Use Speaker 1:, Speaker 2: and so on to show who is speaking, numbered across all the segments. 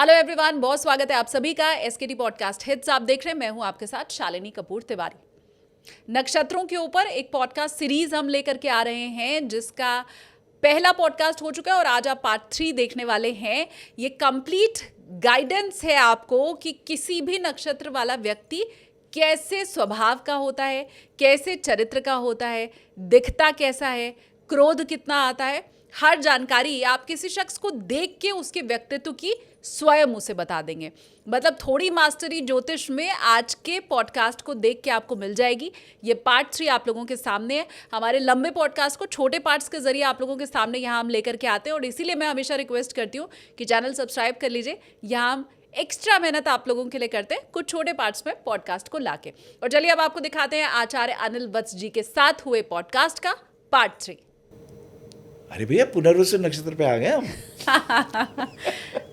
Speaker 1: Hello everyone, बहुत स्वागत है आप सभी का एसकेटी पॉडकास्ट हिट्स। आप देख रहे हैं, मैं हूं आपके साथ शालिनी कपूर तिवारी। नक्षत्रों के ऊपर एक पॉडकास्ट सीरीज हम लेकर के आ रहे हैं, जिसका पहला पॉडकास्ट हो चुका है और आज आप पार्ट 3 देखने वाले हैं। ये कंप्लीट गाइडेंस है आपको कि किसी भी नक्षत्र वाला व्यक्ति कैसे स्वभाव का होता है, कैसे चरित्र का होता है, दिखता कैसा है, क्रोध कितना आता है। हर जानकारी आप किसी शख्स को देख के उसके व्यक्तित्व की स्वयं उसे बता देंगे। मतलब थोड़ी मास्टरी ज्योतिष में आज के पॉडकास्ट को देख के आपको मिल जाएगी। ये पार्ट 3 आप लोगों के सामने है। हमारे लंबे पॉडकास्ट को छोटे पार्ट्स के जरिए आप लोगों के सामने यहाँ हम लेकर के आते हैं, और इसीलिए मैं हमेशा रिक्वेस्ट करती हूँ कि चैनल सब्सक्राइब कर लीजिए। यहाँ हम एक्स्ट्रा मेहनत आप लोगों के लिए करते हैं कुछ छोटे पार्ट्स में पॉडकास्ट को लाके। और चलिए अब आपको दिखाते हैं आचार्य अनिल वत्स जी के साथ हुए पॉडकास्ट का पार्ट 3।
Speaker 2: अरे भैया, पुनर्वसु नक्षत्र पे आ गए हम।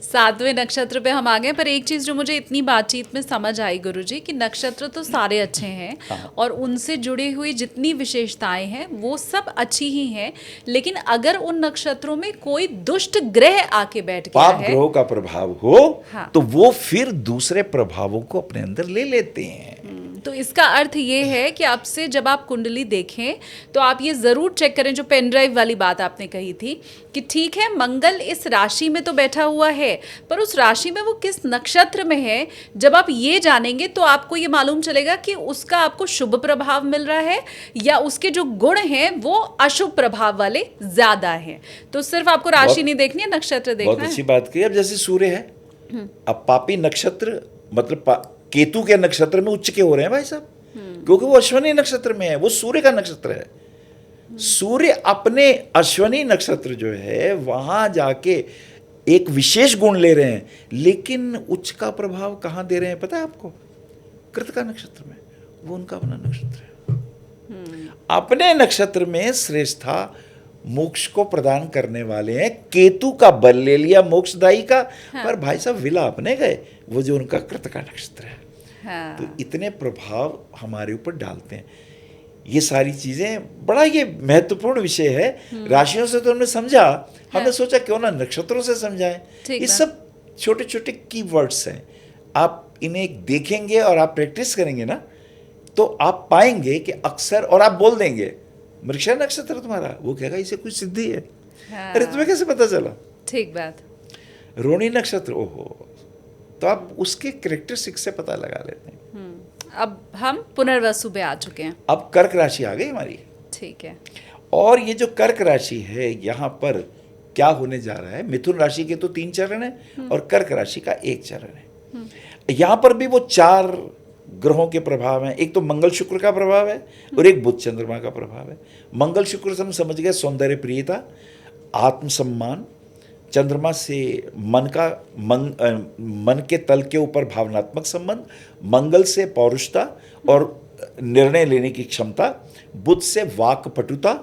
Speaker 1: 7वें नक्षत्र पे हम आ गए। पर एक चीज जो मुझे इतनी बातचीत में समझ आई गुरुजी, कि नक्षत्र तो सारे अच्छे हैं,
Speaker 2: हाँ।
Speaker 1: और उनसे जुड़ी हुई जितनी विशेषताएं हैं वो सब अच्छी ही हैं, लेकिन अगर उन नक्षत्रों में कोई दुष्ट ग्रह आके बैठ गया
Speaker 2: पाप
Speaker 1: है,
Speaker 2: ग्रहों का प्रभाव हो,
Speaker 1: हाँ,
Speaker 2: तो वो फिर दूसरे प्रभावों को अपने अंदर ले लेते हैं।
Speaker 1: तो इसका अर्थ ये है कि आपसे जब आप कुंडली देखें तो आप ये जरूर चेक करें, जो पेन ड्राइव वाली बात आपने कही थी, कि ठीक है मंगल इस राशि में तो बैठा हुआ है, पर उस राशि में वो किस नक्षत्र में है। जब आप ये जानेंगे तो आपको ये मालूम चलेगा कि उसका आपको शुभ प्रभाव मिल रहा है या उसके जो गुण हैं वो अशुभ प्रभाव वाले ज्यादा हैं। तो सिर्फ आपको राशि नहीं देखनी है, नक्षत्र देखना है।
Speaker 2: बहुत अच्छी बात कही। अब जैसे सूर्य है, अब पापी नक्षत्र मतलब केतु के नक्षत्र में उच्च के हो रहे हैं भाई साहब, क्योंकि वो अश्वनी नक्षत्र में है, वो सूर्य का नक्षत्र है। सूर्य अपने अश्वनी नक्षत्र जो है वहां जाके एक विशेष गुण ले रहे हैं, लेकिन उच्च का प्रभाव कहां दे रहे हैं पता है आपको? कृतिका नक्षत्र में। वो उनका अपना नक्षत्र है। अपने नक्षत्र में श्रेष्ठता मोक्ष को प्रदान करने वाले हैं। केतु का बल ले लिया मोक्षदायी का,
Speaker 1: हाँ।
Speaker 2: पर भाई साहब विला अपने गए, वो जो उनका कृतिका नक्षत्र है।
Speaker 1: हाँ।
Speaker 2: तो इतने प्रभाव हमारे ऊपर डालते हैं। ये सारी चीजें बड़ा ये महत्वपूर्ण विषय है। राशियों से तो हमने समझा, हमने सोचा क्यों ना नक्षत्रों से समझाएं। ये सब छोटे छोटे कीवर्ड्स हैं। आप इन्हें देखेंगे और आप प्रैक्टिस करेंगे ना, तो आप पाएंगे कि अक्सर, और आप बोल देंगे मृगशा नक्षत्र तुम्हारा, वो कहेगा इसे कुछ सिद्धि है।
Speaker 1: हाँ।
Speaker 2: अरे तुम्हें कैसे पता चला?
Speaker 1: ठीक बात।
Speaker 2: रोहिणी नक्षत्र, ओहो, तो आप उसके कैरेक्टरिस्टिक्स से पता लगा लेते हैं।
Speaker 1: अब हम पुनर्वसु पे आ चुके हैं।
Speaker 2: अब कर्क राशि आ गई हमारी।
Speaker 1: ठीक है।
Speaker 2: और ये जो कर्क राशि है, यहाँ पर क्या होने जा रहा है? मिथुन राशि के तो 3 चरण है और कर्क राशि का 1 चरण है। यहाँ पर भी वो 4 ग्रहों के प्रभाव हैं। एक तो मंगल शुक्र का प्रभाव है और एक बुध चंद्रमा का प्रभाव है। मंगल शुक्र से हम समझ गए सौंदर्य प्रियता, आत्मसम्मान। चंद्रमा से मन के तल के ऊपर भावनात्मक संबंध। मंगल से पौरुषता और निर्णय लेने की क्षमता। बुध से वाक पटुता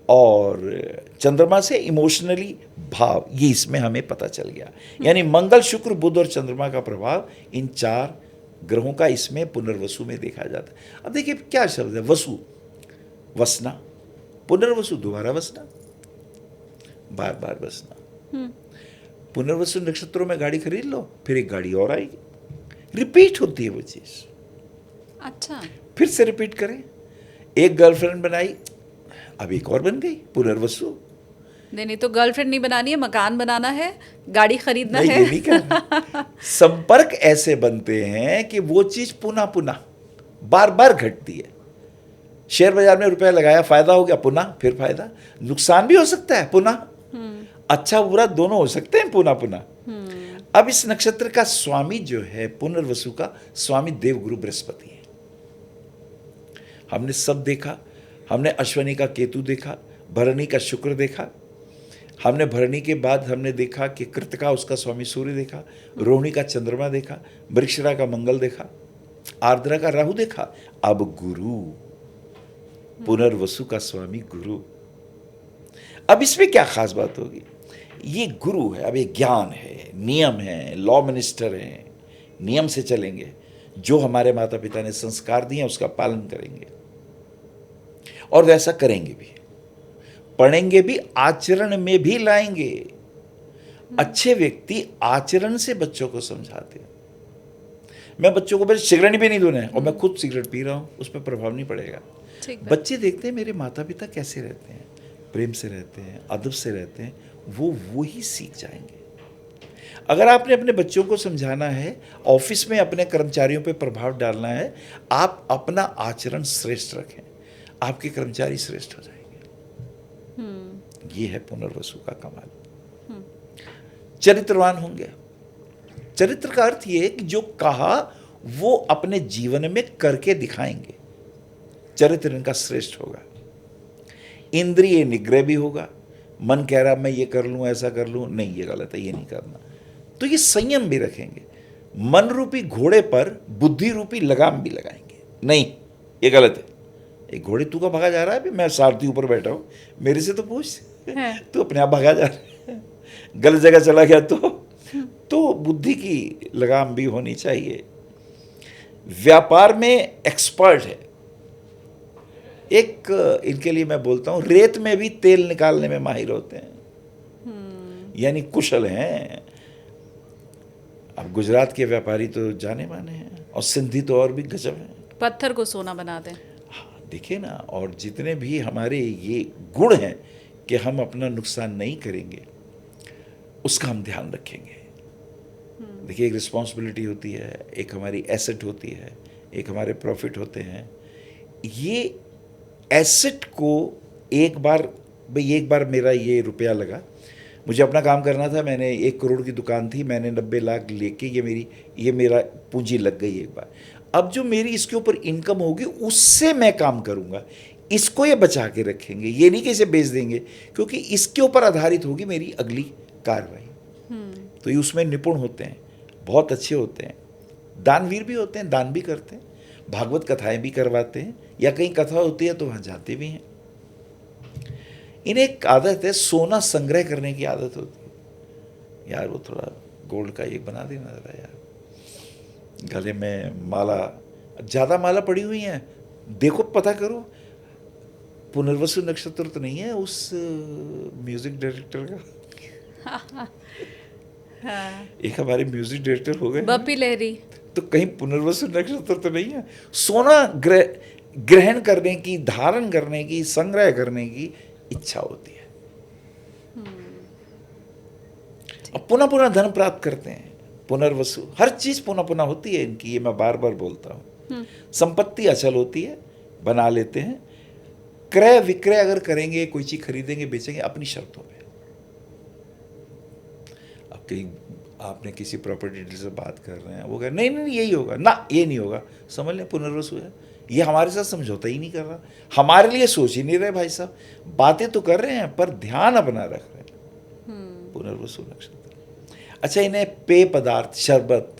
Speaker 2: और चंद्रमा से इमोशनली भाव। ये इसमें हमें पता चल गया। यानी मंगल शुक्र बुध और चंद्रमा का प्रभाव इन 4 ग्रहों का इसमें पुनर्वसु में देखा जाता है। अब देखिए क्या शब्द है, वसु, वसना, पुनर्वसु दोबारा वसना, बार बार वसना। पुनर्वसु नक्षत्रों में गाड़ी खरीद लो, फिर एक गाड़ी और आएगी, रिपीट होती है वो चीज।
Speaker 1: अच्छा।
Speaker 2: फिर से रिपीट करें। एक गर्लफ्रेंड बनाई, अब एक और बन गई, पुनर्वसु।
Speaker 1: नहीं, तो गर्लफ्रेंड नहीं बनानी है, मकान बनाना है, गाड़ी खरीदना
Speaker 2: नहीं,
Speaker 1: है।
Speaker 2: ये नहीं करना। संपर्क ऐसे बनते हैं कि वो चीज पुनः पुनः बार बार घटती है। शेयर बाजार में रुपया लगाया, फायदा हो गया, पुनः फिर फायदा। नुकसान भी हो सकता है, पुनः अच्छा बुरा दोनों हो सकते हैं, पुनः पुनः। अब इस नक्षत्र का स्वामी जो है, पुनर्वसु का स्वामी देवगुरु बृहस्पति है। हमने सब देखा। हमने अश्वनी का केतु देखा, भरणी का शुक्र देखा, हमने भरणी के बाद हमने देखा कि कृतिका उसका स्वामी सूर्य देखा, रोहिणी का चंद्रमा देखा, मृगशिरा का मंगल देखा, आर्द्रा का राहु देखा। अब गुरु, पुनर्वसु का स्वामी गुरु। अब इसमें क्या खास बात होगी? ये गुरु है, अब ये ज्ञान है, नियम है, लॉ मिनिस्टर है। नियम से चलेंगे, जो हमारे माता पिता ने संस्कार दिए उसका पालन करेंगे और वैसा करेंगे भी, पढ़ेंगे भी, आचरण में भी लाएंगे। अच्छे व्यक्ति आचरण से बच्चों को समझाते हैं। मैं बच्चों को बस सिगरेट भी नहीं दूना है और मैं खुद सिगरेट पी रहा हूँ, उस पर प्रभाव नहीं पड़ेगा। बच्चे देखते हैं मेरे माता पिता कैसे रहते हैं, प्रेम से रहते हैं, अदब से रहते हैं, वो ही सीख जाएंगे। अगर आपने अपने बच्चों को समझाना है, ऑफिस में अपने कर्मचारियों पे प्रभाव डालना है, आप अपना आचरण श्रेष्ठ रखें, आपके कर्मचारी श्रेष्ठ हो जाएंगे। ये है पुनर्वसु का कमाल। चरित्रवान होंगे। चरित्र का अर्थ ये है कि जो कहा वो अपने जीवन में करके दिखाएंगे। चरित्र इनका श्रेष्ठ होगा। इंद्रिय निग्रह भी होगा। मन कह रहा मैं ये कर लूं, ऐसा कर लूं, नहीं ये गलत है, ये नहीं करना, तो ये संयम भी रखेंगे। मन रूपी घोड़े पर बुद्धि रूपी लगाम भी लगाएंगे। नहीं ये गलत है, एक घोड़े तू का भागा जा रहा है, मैं सारथी ऊपर बैठा हूं, मेरे से तो पूछ, तू अपने आप भागा जा रहा है, गलत जगह चला गया तो बुद्धि की लगाम भी होनी चाहिए। व्यापार में एक्सपर्ट है। एक इनके लिए मैं बोलता हूं, रेत में भी तेल निकालने में माहिर होते हैं, यानी कुशल हैं। अब गुजरात के व्यापारी तो जाने माने हैं, और सिंधी तो और भी गजब हैं,
Speaker 1: पत्थर को सोना बनाते हैं।
Speaker 2: देखिए ना, और जितने भी हमारे ये गुण हैं कि हम अपना नुकसान नहीं करेंगे, उसका हम ध्यान रखेंगे। देखिए, एक रिस्पॉन्सिबिलिटी होती है, एक हमारी एसेट होती है, एक हमारे प्रॉफिट होते हैं। ये एसेट को एक बार मेरा ये रुपया लगा, मुझे अपना काम करना था, मैंने 1 करोड़ की दुकान थी, मैंने 90 लाख लेके ये मेरा पूंजी लग गई एक बार। अब जो मेरी इसके ऊपर इनकम होगी उससे मैं काम करूंगा, इसको ये बचा के रखेंगे, ये नहीं कि इसे बेच देंगे, क्योंकि इसके ऊपर आधारित होगी मेरी अगली कार्रवाई। तो ये उसमें निपुण होते हैं, बहुत अच्छे होते हैं, दानवीर भी होते हैं, दान भी करते हैं, भागवत कथाएं भी करवाते हैं, या कहीं कथा होती है तो वहाँ जाते भी हैं। इन्हें एक आदत है, सोना संग्रह करने की आदत होती है। यार वो थोड़ा गोल्ड का एक बना देना जरा यार, गले में माला, ज़्यादा माला पड़ी हुई हैं, देखो पता करो पुनर्वसु नक्षत्र तो नहीं है उस म्यूजिक डायरेक्टर का। एक हमारे म्यूजिक डायरेक्टर हो गए
Speaker 1: बप्पी लहरी,
Speaker 2: तो कहीं पुनर्वसु नक्षत्र तो नहीं है। सोना ग्रहण करने की, धारण करने की, संग्रह करने की इच्छा होती है, और पुनः पुनः धन प्राप्त करते हैं। पुनर्वसु हर चीज पुनः पुनः होती है इनकी, ये मैं बार बार बोलता हूं। संपत्ति अचल होती है, बना लेते हैं। क्रय विक्रय अगर करेंगे, कोई चीज खरीदेंगे बेचेंगे, अपनी शर्तों पे। अब कहीं आपने किसी प्रॉपर्टी डीलर से बात कर रहे हैं, वो कह नहीं नहीं यही होगा ना, ये नहीं होगा, समझ लें पुनर्वसु है। ये हमारे साथ समझौता ही नहीं कर रहा, हमारे लिए सोच ही नहीं रहे भाई साहब, बातें तो कर रहे हैं पर ध्यान अपना रख रहे हैं। पुनर्वसु नक्षत्र। अच्छा, इन्हें पेय पदार्थ, शरबत,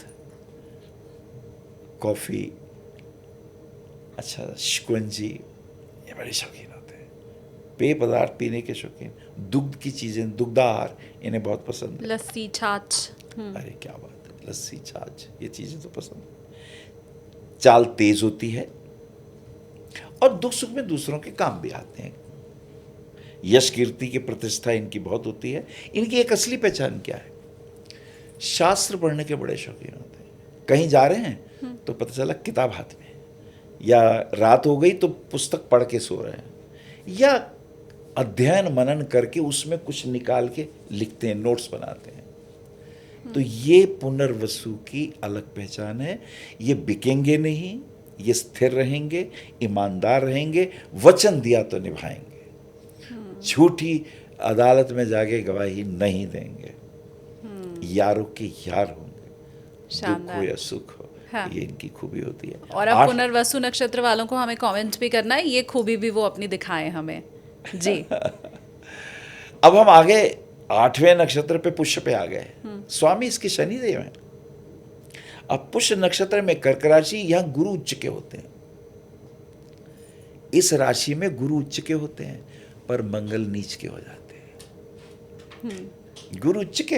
Speaker 2: कॉफी, अच्छा शिकंजी, ये बड़े शौकीन होते हैं, पेय पदार्थ पीने के शौकीन। दुग्ध की चीजें, दुग्धाहार इन्हें बहुत पसंद है।
Speaker 1: लस्सी, छाछ।
Speaker 2: अरे क्या बात है, लस्सी छाछ ये चीजें तो पसंद है। चाल तेज होती है, और दुख सुख में दूसरों के काम भी आते हैं। यश कीर्ति की प्रतिष्ठा इनकी बहुत होती है। इनकी एक असली पहचान क्या है, शास्त्र पढ़ने के बड़े शौकीन होते हैं। कहीं जा रहे हैं तो पता चला किताब हाथ में, या रात हो गई तो पुस्तक पढ़ के सो रहे हैं, या अध्ययन मनन करके उसमें कुछ निकाल के लिखते हैं, नोट्स बनाते हैं। तो ये पुनर्वसु की अलग पहचान है। ये बिकेंगे नहीं, ये स्थिर रहेंगे, ईमानदार रहेंगे, वचन दिया तो निभाएंगे, झूठी अदालत में जाके गवाही नहीं देंगे, यारों के यार होंगे, दुख हो या सुख हो। हाँ। ये इनकी खूबी होती है।
Speaker 1: और अब पुनर्वसु नक्षत्र वालों को हमें कमेंट भी करना है, ये खूबी भी वो अपनी दिखाएं हमें जी।
Speaker 2: अब हम आगे 8वें नक्षत्र पे, पुष्य पे आ गए। स्वामी इसके शनिदेव हैं। अब पुष्य नक्षत्र में कर्क राशि, यहां गुरु उच्च के होते हैं। इस राशि में गुरु उच्च के होते हैं, पर मंगल नीच के हो जाते हैं। गुरु उच्च के,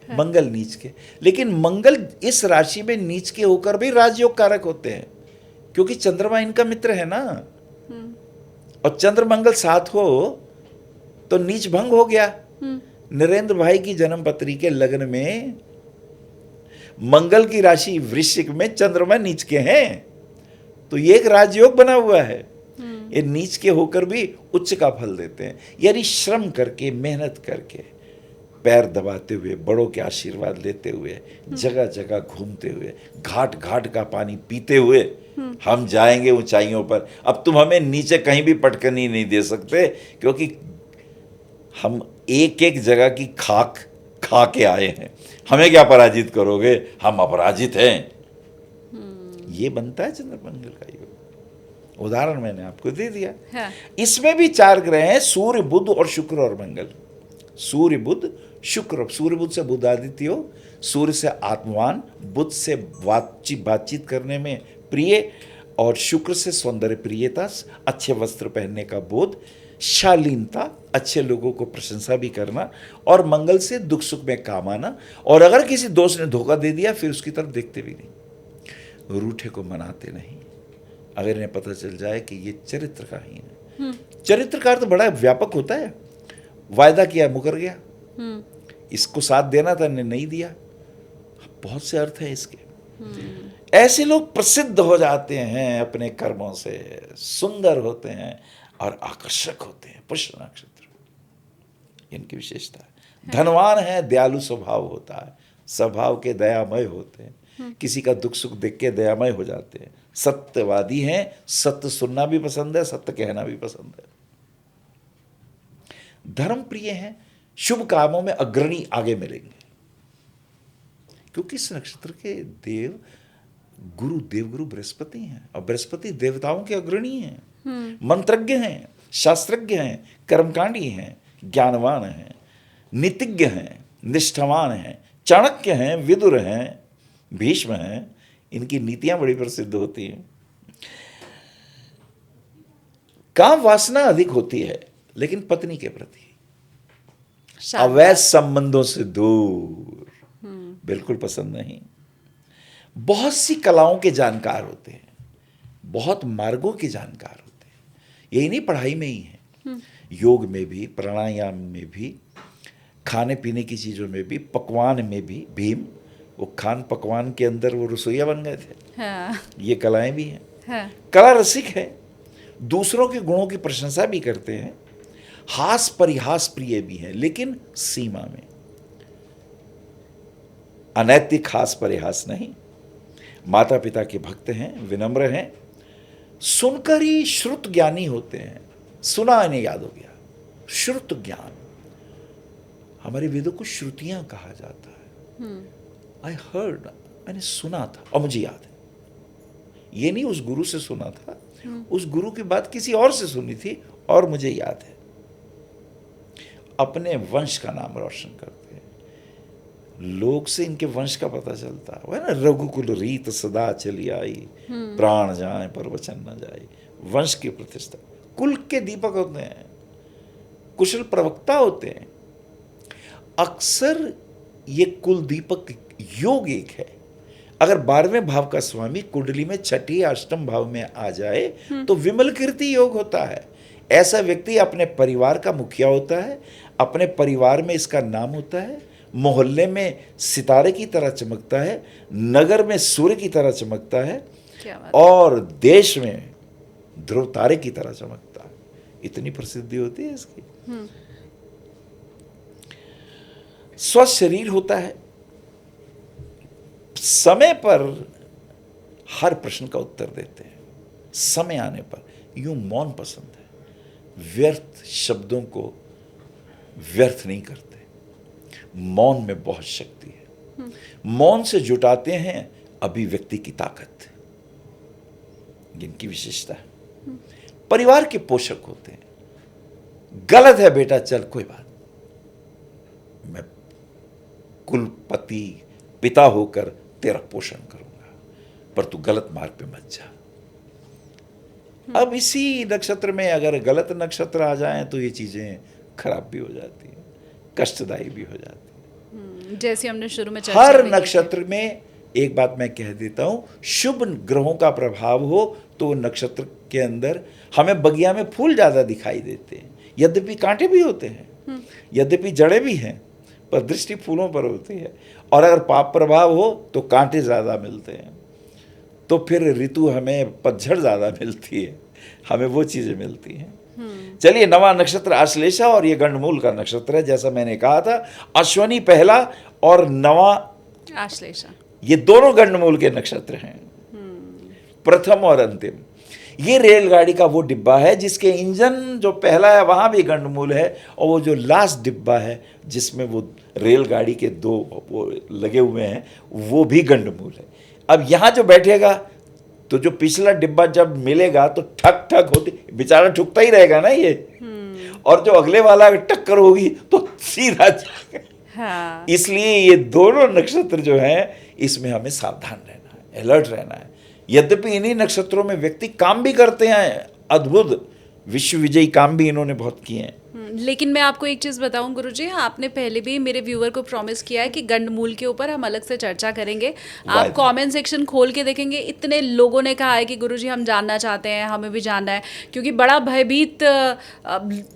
Speaker 2: मंगल नीच के। लेकिन मंगल इस राशि में नीच के होकर भी राजयोग कारक होते हैं, क्योंकि चंद्रमा इनका मित्र है ना, और चंद्र मंगल साथ हो तो नीच भंग हो गया, नरेंद्र भाई की जन्म पत्री के लग्न में मंगल की राशि वृश्चिक में चंद्रमा नीच के हैं, तो ये एक राजयोग बना हुआ है। ये नीच के होकर भी उच्च का फल देते हैं। यानी श्रम करके, मेहनत करके, पैर दबाते हुए, बड़ों के आशीर्वाद लेते हुए, जगह जगह घूमते हुए, घाट घाट का पानी पीते हुए हम जाएंगे ऊंचाइयों पर। अब तुम हमें नीचे कहीं भी पटकनी नहीं दे सकते, क्योंकि हम एक एक जगह की खाक खा के आए हैं। हमें क्या पराजित करोगे, हम अपराजित हैं। ये बनता है चंद्रमंगल का योग। उदाहरण मैंने आपको दे दिया।
Speaker 1: हाँ।
Speaker 2: इसमें भी 4 ग्रह हैं, सूर्य, बुध और शुक्र और मंगल। सूर्य, बुध, शुक्र। सूर्य बुध से बुध आदित्य योग, सूर्य से आत्मवान, बुध से बातचीत करने में प्रिय, और शुक्र से सौंदर्य प्रियता, अच्छे वस्त्र पहनने का बोध, शालीनता, अच्छे लोगों को प्रशंसा भी करना, और मंगल से दुख सुख में काम आना। और अगर किसी दोस्त ने धोखा दे दिया फिर उसकी तरफ देखते भी नहीं, रूठे को मनाते नहीं। अगर इन्हें पता चल जाए कि ये चरित्रहीन है। चरित्र का अर्थ बड़ा व्यापक होता है। वायदा किया, मुकर गया, इसको साथ देना था, नहीं दिया, बहुत से अर्थ है इसके। ऐसे लोग प्रसिद्ध हो जाते हैं अपने कर्मों से, सुंदर होते हैं और आकर्षक होते हैं। पुष्य नक्षत्र इनकी विशेषता है। धनवान है, दयालु स्वभाव होता है, स्वभाव के दयामय होते हैं, किसी का दुख सुख देख के दयामय हो जाते हैं। सत्यवादी हैं, सत्य सुनना भी पसंद है, सत्य कहना भी पसंद है। धर्म प्रिय हैं, शुभ कामों में अग्रणी आगे मिलेंगे, क्योंकि इस नक्षत्र के देव देवगुरु बृहस्पति हैं, और बृहस्पति देवताओं के अग्रणी हैं। मंत्रज्ञ हैं, शास्त्रज्ञ हैं, कर्मकांडी हैं, ज्ञानवान हैं, नीतिज्ञ हैं, निष्ठावान हैं, चाणक्य हैं, विदुर हैं, भीष्म हैं। इनकी नीतियां बड़ी प्रसिद्ध होती हैं। काम वासना अधिक होती है, लेकिन पत्नी के प्रति अवैध संबंधों से दूर, बिल्कुल पसंद नहीं। बहुत सी कलाओं के जानकार होते हैं, बहुत मार्गों के जानकार होते हैं। यही नहीं, पढ़ाई में ही है, योग में भी, प्राणायाम में भी, खाने पीने की चीज़ों में भी, पकवान में भी। भीम, वो खान पकवान के अंदर वो रसोईया बन गए थे।
Speaker 1: हाँ।
Speaker 2: ये कलाएं भी हैं।
Speaker 1: हाँ।
Speaker 2: कला रसिक है, दूसरों के गुणों की प्रशंसा भी करते हैं, हास परिहास प्रिय भी हैं, लेकिन सीमा में। अनैतिक हास परिहास नहीं। माता पिता के भक्त हैं, विनम्र हैं, सुनकर ही श्रुत ज्ञानी होते हैं। सुना इन्हें याद हो गया, श्रुत ज्ञान। हमारे वेदों को श्रुतियां कहा जाता है। आई हर्ड, मैंने सुना था और मुझे याद है। ये नहीं उस गुरु से सुना था, उस गुरु की बात किसी और से सुनी थी और मुझे याद है। अपने वंश का नाम रोशन करते हैं, लोग से इनके वंश का पता चलता है ना। रघुकुल रीत सदा चली आई, प्राण जाए पर वचन न जाए। वंश की प्रतिष्ठा, कुल के दीपक होते हैं, कुशल प्रवक्ता होते हैं। अक्सर ये कुल दीपक योग एक है। अगर 12वें भाव का स्वामी कुंडली में छठी अष्टम भाव में आ जाए तो विमल कीर्ति योग होता है। ऐसा व्यक्ति अपने परिवार का मुखिया होता है, अपने परिवार में इसका नाम होता है, मोहल्ले में सितारे की तरह चमकता है, नगर में सूर्य की तरह चमकता है, और देश में ध्रुव तारे की तरह चमकता है। इतनी प्रसिद्धि होती है इसकी। स्वस्थ शरीर होता है, समय पर हर प्रश्न का उत्तर देते हैं, समय आने पर। यूं मौन पसंद है, व्यर्थ शब्दों को व्यर्थ नहीं करते। मौन में बहुत शक्ति है। मौन से जुटाते हैं अभिव्यक्ति की ताकत, जिनकी विशेषता है। परिवार के पोषक होते हैं। गलत है बेटा, चल कोई बात, मैं कुलपति पिता होकर तेरा पोषण करूंगा, पर तू गलत मार्ग पे मत जा। अब इसी नक्षत्र में अगर गलत नक्षत्र आ जाएं तो ये चीजें खराब भी हो जाती हैं, कष्टदायी भी हो जाती हैं।
Speaker 1: जैसे हमने शुरू में चर्चा
Speaker 2: हर नक्षत्र में एक बात मैं कह देता हूं, शुभ ग्रहों का प्रभाव हो तो नक्षत्र के अंदर हमें बगिया में फूल ज्यादा दिखाई देते हैं, यद्यपि कांटे भी होते हैं, यद्यपि जड़ें भी हैं, पर दृष्टि फूलों पर होती है। और अगर पाप प्रभाव हो तो कांटे ज़्यादा मिलते हैं, तो फिर ऋतु हमें पतझड़ ज़्यादा मिलती है, हमें वो चीज़ें मिलती हैं। चलिए, नवा नक्षत्र आश्लेषा और ये गंडमूल का नक्षत्र है। जैसा मैंने कहा था, अश्वनी पहला और नवा
Speaker 1: आश्लेषा, ये
Speaker 2: दोनों गंडमूल के नक्षत्र हैं, प्रथम और अंतिम। ये रेलगाड़ी का वो डिब्बा है जिसके इंजन जो पहला है वहां भी गंडमूल है, और वो जो लास्ट डिब्बा है जिसमें वो रेलगाड़ी के दो वो लगे हुए हैं वो भी गंडमूल है। अब यहां जो बैठेगा तो जो पिछला डिब्बा जब मिलेगा तो ठक ठक होती, बेचारा ठुकता ही रहेगा ना ये, और जो अगले वाला टक्कर होगी तो सीधा
Speaker 1: हाँ।
Speaker 2: इसलिए ये दोनों नक्षत्र जो हैं इसमें हमें सावधान रहना है, अलर्ट रहना है। यद्यपि इन्हीं नक्षत्रों में व्यक्ति काम भी करते हैं, अद्भुत विश्व विजयी काम भी इन्होंने बहुत किए हैं।
Speaker 1: लेकिन मैं आपको एक चीज़ बताऊं गुरुजी, आपने पहले भी मेरे व्यूअर को प्रॉमिस किया है कि गंडमूल के ऊपर हम अलग से चर्चा करेंगे। आप कमेंट सेक्शन खोल के देखेंगे, इतने लोगों ने कहा है कि गुरुजी हम जानना चाहते हैं, हमें भी जानना है, क्योंकि बड़ा भयभीत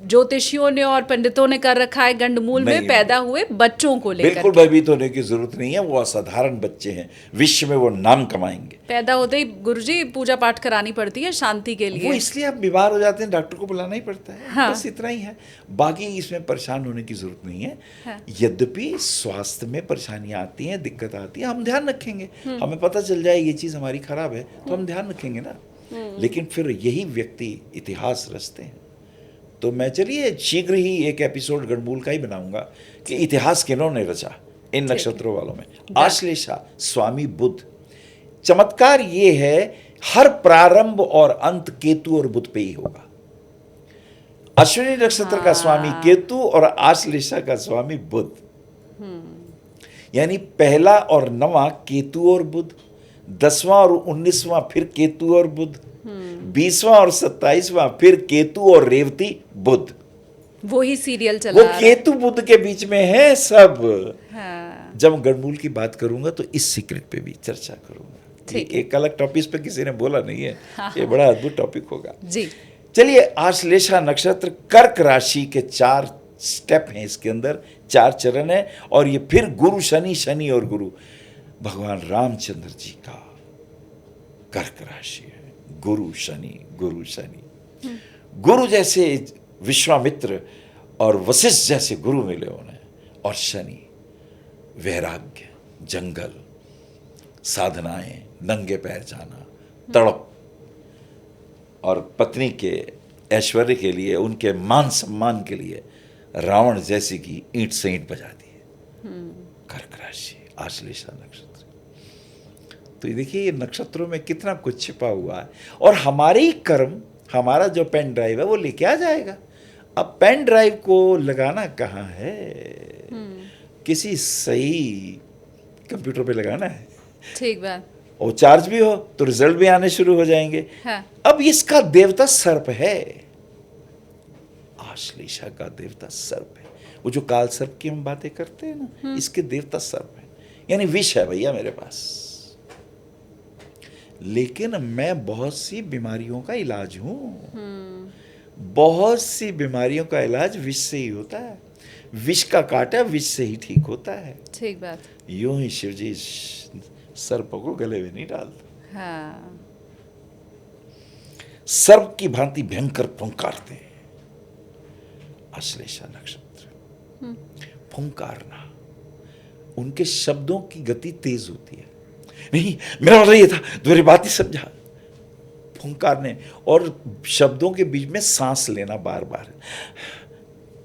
Speaker 1: ज्योतिषियों ने और पंडितों ने कर रखा है गंडमूल में पैदा हुए बच्चों को लेकर।
Speaker 2: बिल्कुल भयभीत होने की जरूरत नहीं है, वो असाधारण बच्चे हैं, विश्व में वो नाम कमाएंगे।
Speaker 1: पैदा होते ही गुरुजी पूजा पाठ करानी पड़ती है शांति के लिए,
Speaker 2: वो इसलिए आप बीमार हो जाते हैं, डॉक्टर को बुलाना ही पड़ता है।
Speaker 1: हाँ।
Speaker 2: बस इतना ही है, बाकी इसमें परेशान होने की जरूरत नहीं है।
Speaker 1: हाँ।
Speaker 2: यद्यपि स्वास्थ्य में परेशानियां आती हैं, दिक्कत आती है, हम ध्यान रखेंगे, हमें पता चल जाए ये चीज़ हमारी खराब है तो हम ध्यान रखेंगे ना। लेकिन फिर यही व्यक्ति इतिहास रचते हैं। तो मैं चलिए शीघ्र ही एक एपिसोड गंडमूल का ही बनाऊंगा कि इतिहास किन्होंने रचा इन नक्षत्रों वालों में। आश्लेषा स्वामी बुध, चमत्कार ये है हर प्रारंभ और अंत केतु और बुध पे ही होगा। अश्विनी नक्षत्र का स्वामी केतु और आश्लेषा का स्वामी बुध, यानी पहला और नवा केतु और बुध, 10वां और 19वां फिर केतु और बुध, 20वां और 27वां फिर केतु और रेवती बुध।
Speaker 1: वो ही सीरियल चला,
Speaker 2: वो केतु बुध के बीच में है सब।
Speaker 1: हाँ।
Speaker 2: जब गंडमूल की बात करूंगा तो इस सीक्रेट पे भी चर्चा करूंगा। एक अलग टॉपिक पे किसी ने बोला नहीं है, ये बड़ा अद्भुत टॉपिक होगा
Speaker 1: जी।
Speaker 2: चलिए, आश्लेषा नक्षत्र कर्क राशि के 4 स्टेप हैं, इसके अंदर 4 चरण है, और ये फिर गुरु शनि, शनि और गुरु, भगवान रामचंद्र जी का कर्क राशि है। गुरु शनि, गुरु शनि, गुरु जैसे विश्वामित्र और वशिष्ठ जैसे गुरु मिले उन्हें, और शनि वैराग्य, जंगल, साधनाएं, नंगे पैर जाना, तड़प, और पत्नी के ऐश्वर्य के लिए, उनके मान सम्मान के लिए रावण जैसी की ईंट से ईंट बजा दी है। कर्क राशि, आश्लेषा नक्षत्र। तो ये देखिए, ये नक्षत्रों में कितना कुछ छिपा हुआ है, और हमारे ही कर्म, हमारा जो पेन ड्राइव है वो लेके आ जाएगा। अब पेन ड्राइव को लगाना कहाँ है, किसी सही कंप्यूटर पे लगाना है,
Speaker 1: ठीक बात, और
Speaker 2: चार्ज भी हो तो रिजल्ट भी आने शुरू हो जाएंगे।
Speaker 1: हाँ।
Speaker 2: अब इसका देवता सर्प है, आश्लेषा का देवता सर्प है। वो जो काल सर्प की हम बातें करते हैं ना, इसके देवता सर्प है, यानी विष है भैया मेरे पास। लेकिन मैं बहुत सी बीमारियों का इलाज हूं, बहुत सी बीमारियों का इलाज विष से ही होता है, विष का काटा विष से ही ठीक होता है।
Speaker 1: ठीक बात।
Speaker 2: यूं ही शिव जी सर्प को गले में नहीं डालते।
Speaker 1: हाँ।
Speaker 2: सर्प की भांति भयंकर फुंकारते हैं आश्लेषा नक्षत्र। फुंकारना, उनके शब्दों की गति तेज होती है। नहीं, मेरा मतलब ये था, मेरी बात ही समझा। फुंकारने और शब्दों के बीच में सांस लेना बार बार,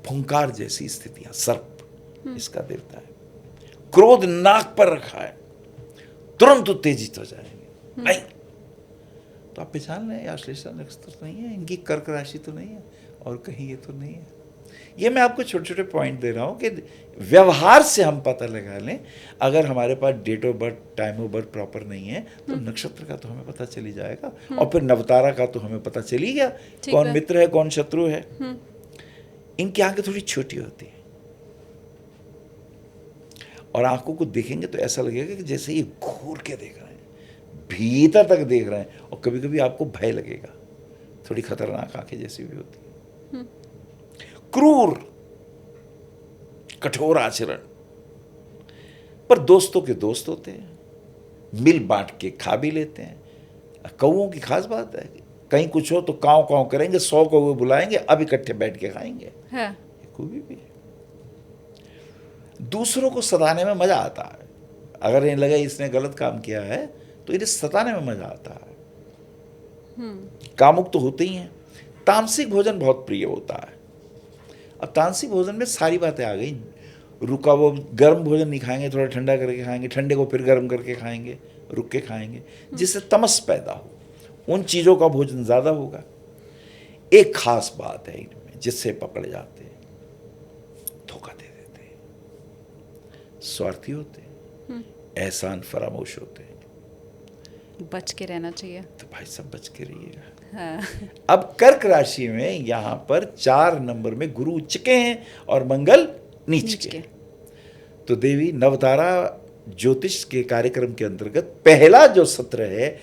Speaker 2: फुंकार जैसी स्थितियां, सर्प इसका देवता है। क्रोध नाक पर रखा है, तुरंत उत्तेजित हो जाएंगे। नहीं तो आप पहचान लें, आश्लेषा नक्षत्र तो नहीं है, इनकी कर्क राशि तो नहीं है, और कहीं ये तो नहीं है। ये मैं आपको छोटे छोटे पॉइंट दे रहा हूँ कि व्यवहार से हम पता लगा लें। अगर हमारे पास date of birth, time of birth proper नहीं है तो नक्षत्र का तो हमें पता चल ही जाएगा, और फिर नवतारा का तो हमें पता चल ही गया कौन मित्र है कौन शत्रु है। इनकी आंखें थोड़ी छोटी होती है, और आंखों को देखेंगे तो ऐसा लगेगा कि जैसे ये घूर के देख रहे हैं, भीतर तक देख रहे हैं, और कभी कभी आपको भय लगेगा, थोड़ी खतरनाक आंखें जैसी भी होती है। क्रूर, कठोर आचरण, पर दोस्तों के दोस्त होते हैं, मिल बांट के खा भी लेते हैं। कौओं की खास बात है, कहीं कुछ हो तो काँव काँव करेंगे, 100 कौवे बुलाएंगे, अब इकट्ठे बैठ के खाएंगे।
Speaker 1: हाँ।
Speaker 2: ये खूबी भी है। दूसरों को सताने में मजा आता है। अगर इन्हें लगे इसने गलत काम किया है तो इन्हें सताने में मजा आता है। कामुक तो होते ही हैं। तामसिक भोजन बहुत प्रिय होता है। अब तामसिक भोजन में सारी बातें आ गई। रुका वो गर्म भोजन नहीं खाएंगे, थोड़ा ठंडा करके खाएंगे, ठंडे को फिर गर्म करके खाएंगे, रुक के खाएंगे, जिससे तमस पैदा हो। उन चीज़ों का भोजन ज़्यादा होगा। एक खास बात है इनमें जिससे पकड़ जाते हैं, धोखा दे देते हैं, स्वार्थी होते हैं, एहसान फरामोश होते हैं।
Speaker 1: बच के रहना चाहिए।
Speaker 2: तो भाई सब बच के रहिएगा।
Speaker 1: हाँ।
Speaker 2: अब कर्क राशि में यहाँ पर 4 नंबर में गुरु उच्च के हैं और मंगल नीच के। तो देवी नवतारा ज्योतिष के कार्यक्रम के अंतर्गत पहला जो सत्र है,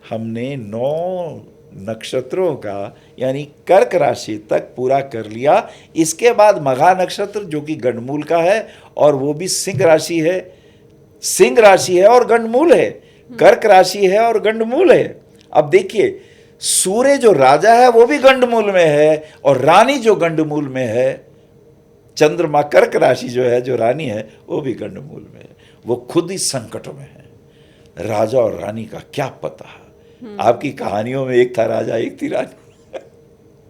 Speaker 2: हमने 9 नक्षत्रों का यानी कर्क राशि तक पूरा कर लिया। इसके बाद मघा नक्षत्र जो कि गंडमूल का है और वो भी सिंह राशि है। सिंह राशि है और गंडमूल है, कर्क राशि है और गंडमूल है। अब देखिए, सूर्य जो राजा है वो भी गंडमूल में है और रानी जो गंडमूल में है, चंद्रमा कर्क राशि जो है, जो रानी है, वो भी गंडमूल में है। वो खुद ही संकटों में है। राजा और रानी का क्या पता है। आपकी कहानियों में एक था राजा, एक थी रानी।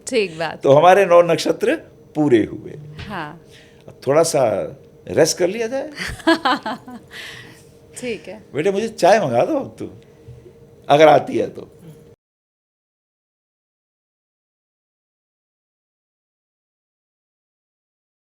Speaker 1: ठीक बात।
Speaker 2: तो हमारे 9 नक्षत्र पूरे हुए।
Speaker 1: हाँ।
Speaker 2: अब थोड़ा सा रेस्ट कर लिया जाए।
Speaker 1: ठीक है
Speaker 2: बेटे मुझे चाय मंगा दो अब, तू अगर आती है तो।